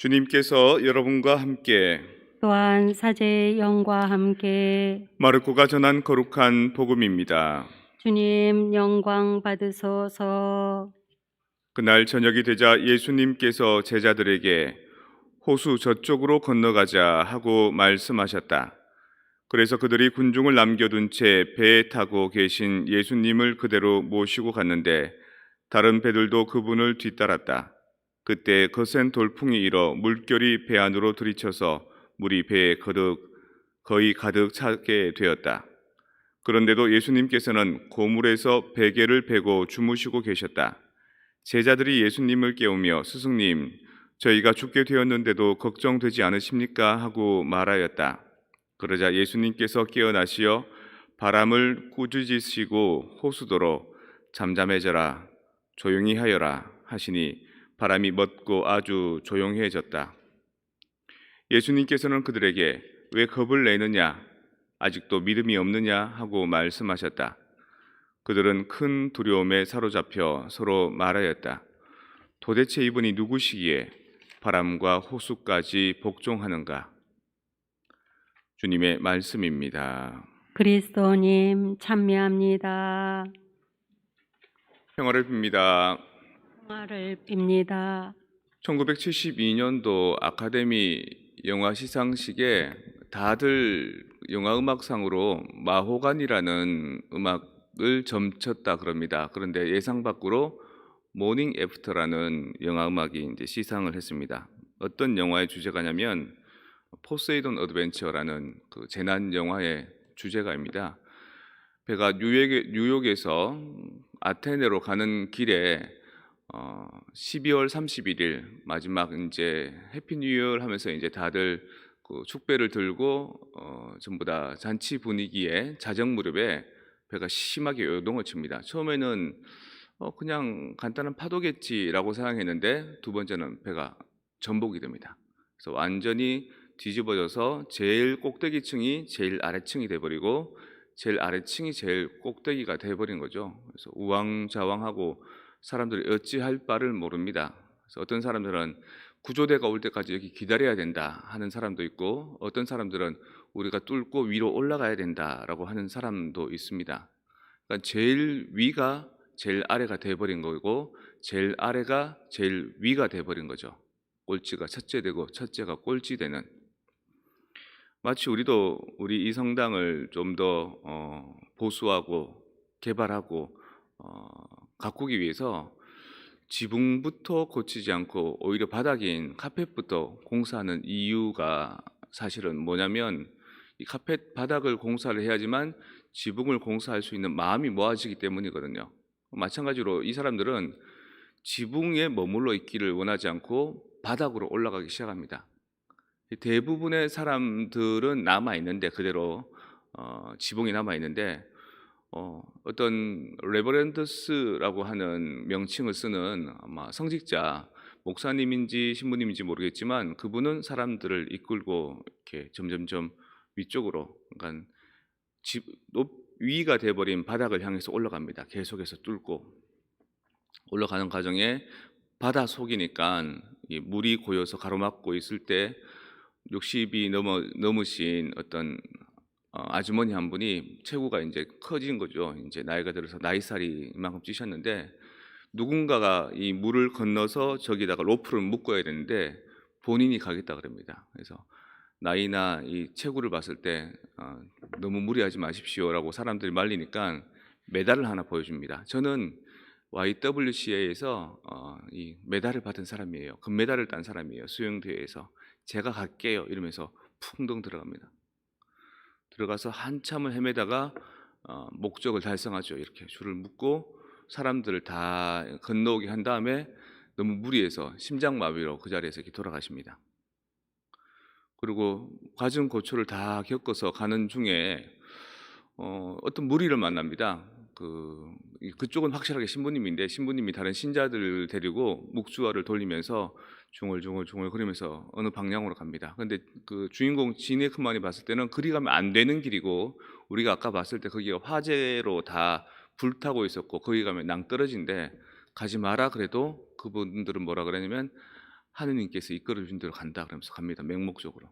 주님께서 여러분과 함께 또한 사제의 영과 함께 마르코가 전한 거룩한 복음입니다. 주님 영광 받으소서. 그날 저녁이 되자 예수님께서 제자들에게 호수 저쪽으로 건너가자 하고 말씀하셨다. 그래서 그들이 군중을 남겨둔 채 배에 타고 계신 예수님을 그대로 모시고 갔는데 다른 배들도 그분을 뒤따랐다. 그때 거센 돌풍이 일어 물결이 배 안으로 들이쳐서 물이 배에 거의 가득 차게 되었다. 그런데도 예수님께서는 고물에서 베개를 베고 주무시고 계셨다. 제자들이 예수님을 깨우며 스승님, 저희가 죽게 되었는데도 걱정되지 않으십니까? 하고 말하였다. 그러자 예수님께서 깨어나시어 바람을 꾸짖으시고 호수도로 잠잠해져라, 조용히 하여라 하시니 바람이 멎고 아주 조용해졌다. 예수님께서는 그들에게 왜 겁을 내느냐? 아직도 믿음이 없느냐? 하고 말씀하셨다. 그들은 큰 두려움에 사로잡혀 서로 말하였다. 도대체 이분이 누구시기에 바람과 호수까지 복종하는가? 주님의 말씀입니다. 그리스도님 찬미합니다. 평화를 빕니다. 평화를 빕니다. 1972년도 아카데미 영화 시상식에 다들 영화음악상으로 마호간이라는 음악을 점쳤다 그럽니다. 그런데 예상 밖으로 모닝 애프터라는 영화음악이 이제 시상을 했습니다. 어떤 영화의 주제가냐면 포세이돈 어드벤처라는 그 재난 영화의 주제가입니다. 배가 뉴욕에서 아테네로 가는 길에 12월 31일 마지막 이제 해피 뉴 이어 하면서 이제 다들 그 축배를 들고 전부 다 잔치 분위기에 자정 무렵에 배가 심하게 요동을 칩니다. 처음에는 그냥 간단한 파도겠지라고 생각했는데 두 번째는 배가 전복이 됩니다. 그래서 완전히 뒤집어져서 제일 꼭대기층이 제일 아래층이 돼버리고 제일 아래층이 제일 꼭대기가 돼버린 거죠. 그래서 우왕좌왕하고 사람들이 어찌할 바를 모릅니다. 그래서 어떤 사람들은 구조대가 올 때까지 여기 기다려야 된다 하는 사람도 있고 어떤 사람들은 우리가 뚫고 위로 올라가야 된다라고 하는 사람도 있습니다. 그러니까 제일 위가 제일 아래가 돼버린 거고 제일 아래가 제일 위가 돼버린 거죠. 꼴찌가 첫째 되고 첫째가 꼴찌 되는. 마치 우리도 우리 이 성당을 좀 더 보수하고 개발하고 가꾸기 위해서 지붕부터 고치지 않고 오히려 바닥인 카펫부터 공사하는 이유가 사실은 뭐냐면 이 카펫 바닥을 공사를 해야지만 지붕을 공사할 수 있는 마음이 모아지기 때문이거든요. 마찬가지로 이 사람들은 지붕에 머물러 있기를 원하지 않고 바닥으로 올라가기 시작합니다. 대부분의 사람들은 남아 있는데 그대로 지붕이 남아 있는데 어떤 레버런드스라고 하는 명칭을 쓰는 아마 성직자 목사님인지 신부님인지 모르겠지만 그분은 사람들을 이끌고 이렇게 점점점 위쪽으로 그러니까 위가 돼버린 바닥을 향해서 올라갑니다. 계속해서 뚫고 올라가는 과정에 바다 속이니까 이 물이 고여서 가로막고 있을 때 60이 넘으신 어떤 아주머니 한 분이 체구가 이제 커진 거죠. 이제 나이가 들어서 나이살이 이만큼 찌셨는데 누군가가 이 물을 건너서 저기다가 로프를 묶어야 되는데 본인이 가겠다 그럽니다. 그래서 나이나 이 체구를 봤을 때 너무 무리하지 마십시오라고 사람들이 말리니까 메달을 하나 보여줍니다. 저는 YWCA에서 이 메달을 받은 사람이에요. 금메달을 딴 사람이에요. 수영대회에서. 제가 갈게요 이러면서 풍덩 들어갑니다. 들어가서 한참을 헤매다가 목적을 달성하죠. 이렇게 줄을 묶고 사람들을 다 건너오게 한 다음에 너무 무리해서 심장마비로 그 자리에서 이렇게 돌아가십니다. 그리고 과정 고초를 다 겪어서 가는 중에 어떤 무리를 만납니다. 그쪽은 확실하게 신부님인데 신부님이 다른 신자들을 데리고 묵주화를 돌리면서 중얼중얼 거리면서 어느 방향으로 갑니다. 근데 그 주인공 지네크만이 봤을 때는 그리 가면 안 되는 길이고 우리가 아까 봤을 때 거기가 화재로 다 불타고 있었고 거기 가면 낭떠러지인데 가지 마라 그래도 그분들은 뭐라 그러냐면 하느님께서 이끌어 주신 대로 간다 그러면서 갑니다. 맹목적으로.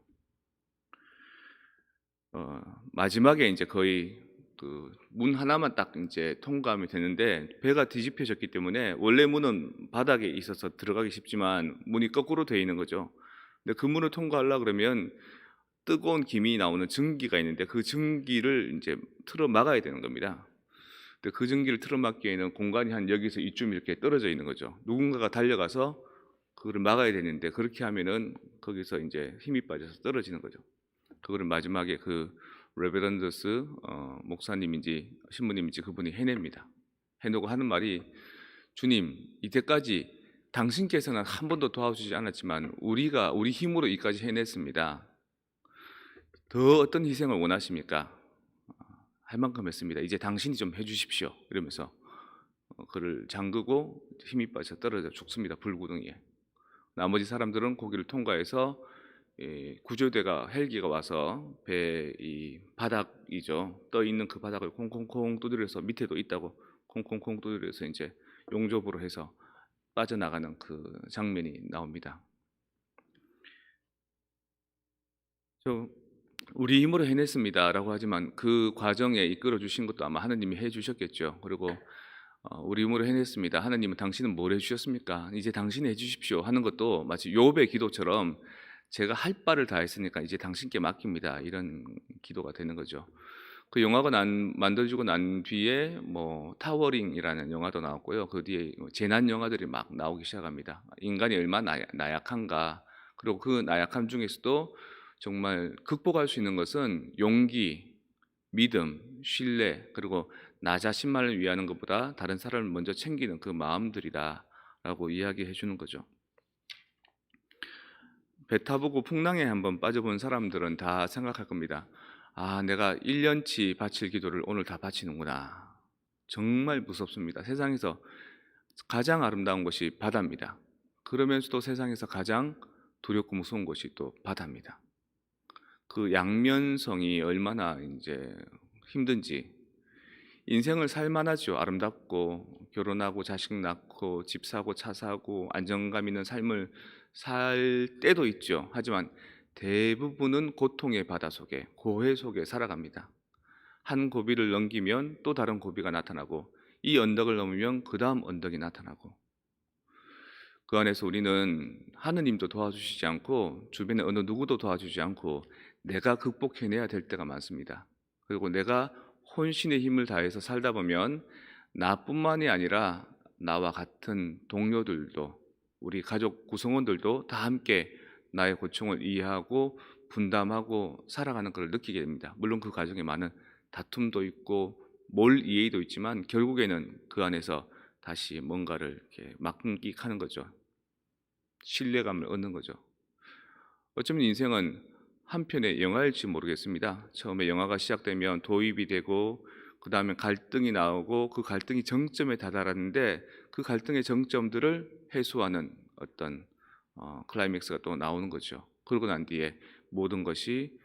마지막에 이제 거의 그 문 하나만 딱 이제 통과하면 되는데 배가 뒤집혀졌기 때문에 원래 문은 바닥에 있어서 들어가기 쉽지만 문이 거꾸로 되어 있는 거죠. 근데 그 문을 통과하려 그러면 뜨거운 김이 나오는 증기가 있는데 그 증기를 이제 틀어 막아야 되는 겁니다. 근데 그 증기를 틀어 막기에는 공간이 한 여기서 이쯤 이렇게 떨어져 있는 거죠. 누군가가 달려가서 그거를 막아야 되는데 그렇게 하면은 거기서 이제 힘이 빠져서 떨어지는 거죠. 그거를 마지막에 그 레베런더스 목사님인지 신부님인지 그분이 해냅니다. 해놓고 하는 말이 주님 이때까지 당신께서는 한 번도 도와주지 않았지만 우리가 우리 힘으로 이까지 해냈습니다. 더 어떤 희생을 원하십니까? 할 만큼 했습니다. 이제 당신이 좀 해주십시오. 이러면서 그를 잠그고 힘이 빠져 떨어져 죽습니다. 불구덩이에. 나머지 사람들은 거기를 통과해서 구조대가 헬기가 와서 배 이 바닥이죠. 떠 있는 그 바닥을 콩콩콩 두드려서 밑에도 있다고 콩콩콩 두드려서 이제 용접으로 해서 빠져나가는 그 장면이 나옵니다. 우리 힘으로 해냈습니다라고 하지만 그 과정에 이끌어 주신 것도 아마 하나님이 해주셨겠죠. 그리고 우리 힘으로 해냈습니다. 하나님은 당신은 뭘 해주셨습니까? 이제 당신이 해주십시오 하는 것도 마치 욥의 기도처럼 제가 할 바를 다 했으니까 이제 당신께 맡깁니다. 이런 기도가 되는 거죠. 그 영화가 만들어지고 난 뒤에 뭐 타워링이라는 영화도 나왔고요. 그 뒤에 재난 영화들이 막 나오기 시작합니다. 인간이 얼마나 나약한가. 그리고 그 나약함 중에서도 정말 극복할 수 있는 것은 용기, 믿음, 신뢰, 그리고 나 자신만을 위하는 것보다 다른 사람을 먼저 챙기는 그 마음들이다라고 이야기해 주는 거죠. 배 타보고 풍랑에 한번 빠져본 사람들은 다 생각할 겁니다. 아, 내가 1년치 바칠 기도를 오늘 다 바치는구나. 정말 무섭습니다. 세상에서 가장 아름다운 것이 바다입니다. 그러면서도 세상에서 가장 두렵고 무서운 것이 또 바다입니다. 그 양면성이 얼마나 이제 힘든지. 인생을 살만하죠. 아름답고 결혼하고 자식 낳고 집 사고 차 사고 안정감 있는 삶을 살 때도 있죠. 하지만 대부분은 고통의 바다 속에 고해 속에 살아갑니다. 한 고비를 넘기면 또 다른 고비가 나타나고 이 언덕을 넘으면 그 다음 언덕이 나타나고 그 안에서 우리는 하느님도 도와주시지 않고 주변에 어느 누구도 도와주지 않고 내가 극복해내야 될 때가 많습니다. 그리고 내가 혼신의 힘을 다해서 살다 보면 나뿐만이 아니라 나와 같은 동료들도 우리 가족 구성원들도 다 함께 나의 고충을 이해하고 분담하고 살아가는 것을 느끼게 됩니다. 물론 그 과정에 많은 다툼도 있고 몰이해도 있지만 결국에는 그 안에서 다시 뭔가를 이렇게 만끽하는 거죠. 신뢰감을 얻는 거죠. 어쩌면 인생은 한편의 영화일지 모르겠습니다. 처음에 영화가 시작되면 도입이 되고 그 다음에 갈등이 나오고 그 갈등이 정점에 다다랐는데 그 갈등의 정점들을 해소하는 어떤 클라이맥스가 또 나오는 거죠. 그러고 난 뒤에 모든 것이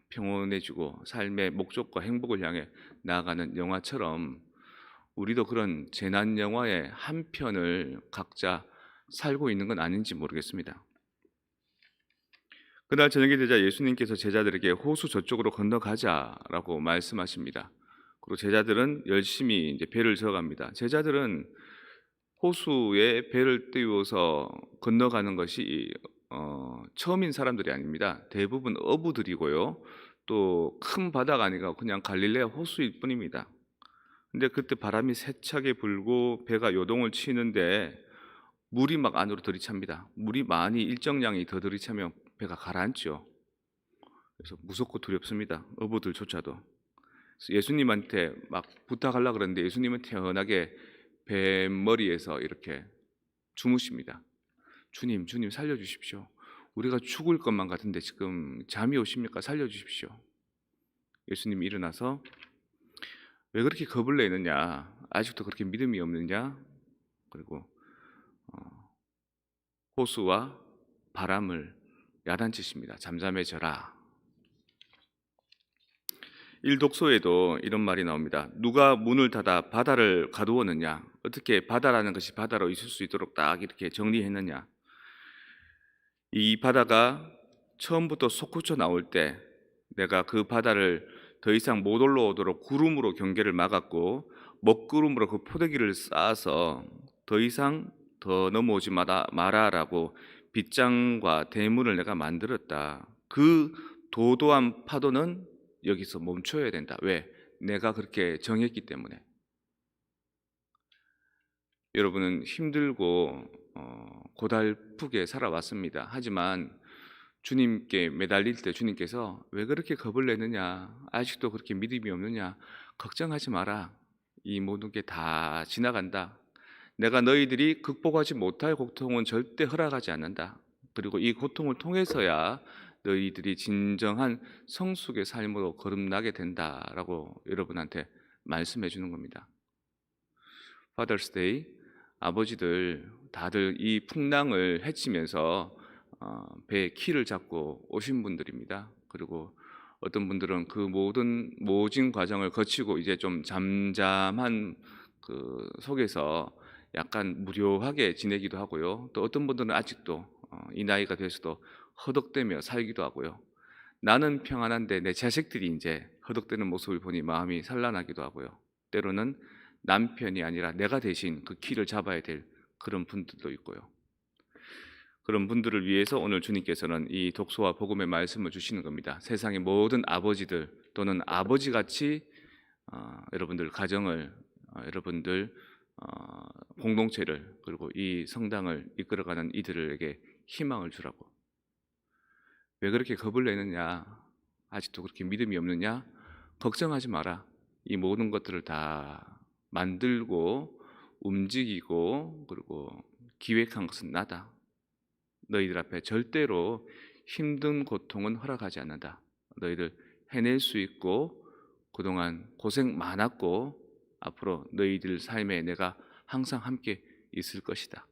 평온해지고 삶의 목적과 행복을 향해 나아가는 영화처럼 우리도 그런 재난 영화의 한 편을 각자 살고 있는 건 아닌지 모르겠습니다. 그날 저녁이 되자 예수님께서 제자들에게 호수 저쪽으로 건너가자라고 말씀하십니다. 그리고 제자들은 열심히 이제 배를 저어갑니다. 제자들은 호수에 배를 띄워서 건너가는 것이 처음인 사람들이 아닙니다. 대부분 어부들이고요. 또 큰 바다가 아니라 그냥 갈릴레아 호수일 뿐입니다. 근데 그때 바람이 세차게 불고 배가 요동을 치는데 물이 막 안으로 들이찹니다. 물이 많이 일정량이 더 들이차면 배가 가라앉죠. 그래서 무섭고 두렵습니다. 어부들조차도. 그래서 예수님한테 막 부탁하려고 그러는데 예수님은 태연하게 배 머리에서 이렇게 주무십니다. 주님, 주님 살려주십시오. 우리가 죽을 것만 같은데 지금 잠이 오십니까? 살려주십시오. 예수님이 일어나서 왜 그렇게 겁을 내느냐? 아직도 그렇게 믿음이 없느냐? 그리고 호수와 바람을 야단치십니다. 잠잠해져라. 일독소에도 이런 말이 나옵니다. 누가 문을 닫아 바다를 가두었느냐? 어떻게 바다라는 것이 바다로 있을 수 있도록 딱 이렇게 정리했느냐? 이 바다가 처음부터 솟구쳐 나올 때 내가 그 바다를 더 이상 못 올라오도록 구름으로 경계를 막았고 먹구름으로 그 포대기를 쌓아서 더 이상 더 넘어오지 마라라고 빗장과 대문을 내가 만들었다. 그 도도한 파도는 여기서 멈춰야 된다. 왜? 내가 그렇게 정했기 때문에. 여러분은 힘들고 고달프게 살아왔습니다. 하지만 주님께 매달릴 때 주님께서 왜 그렇게 겁을 내느냐, 아직도 그렇게 믿음이 없느냐, 걱정하지 마라. 이 모든 게 다 지나간다. 내가 너희들이 극복하지 못할 고통은 절대 허락하지 않는다. 그리고 이 고통을 통해서야 너희들이 진정한 성숙의 삶으로 거듭나게 된다라고 여러분한테 말씀해 주는 겁니다. Father's Day, 아버지들 다들 이 풍랑을 헤치면서 배에 키를 잡고 오신 분들입니다. 그리고 어떤 분들은 그 모진 과정을 거치고 이제 좀 잠잠한 그 속에서 약간 무료하게 지내기도 하고요. 또 어떤 분들은 아직도 이 나이가 돼서도 허덕대며 살기도 하고요. 나는 평안한데 내 자식들이 이제 허덕대는 모습을 보니 마음이 산란하기도 하고요. 때로는 남편이 아니라 내가 대신 그 키를 잡아야 될 그런 분들도 있고요. 그런 분들을 위해서 오늘 주님께서는 이 독서와 복음의 말씀을 주시는 겁니다. 세상의 모든 아버지들 또는 아버지같이 여러분들 가정을, 여러분들 공동체를, 그리고 이 성당을 이끌어가는 이들에게 희망을 주라고. 왜 그렇게 겁을 내느냐, 아직도 그렇게 믿음이 없느냐, 걱정하지 마라. 이 모든 것들을 다 만들고 움직이고 그리고 기획한 것은 나다. 너희들 앞에 절대로 힘든 고통은 허락하지 않는다. 너희들 해낼 수 있고 그동안 고생 많았고 앞으로 너희들 삶에 내가 항상 함께 있을 것이다.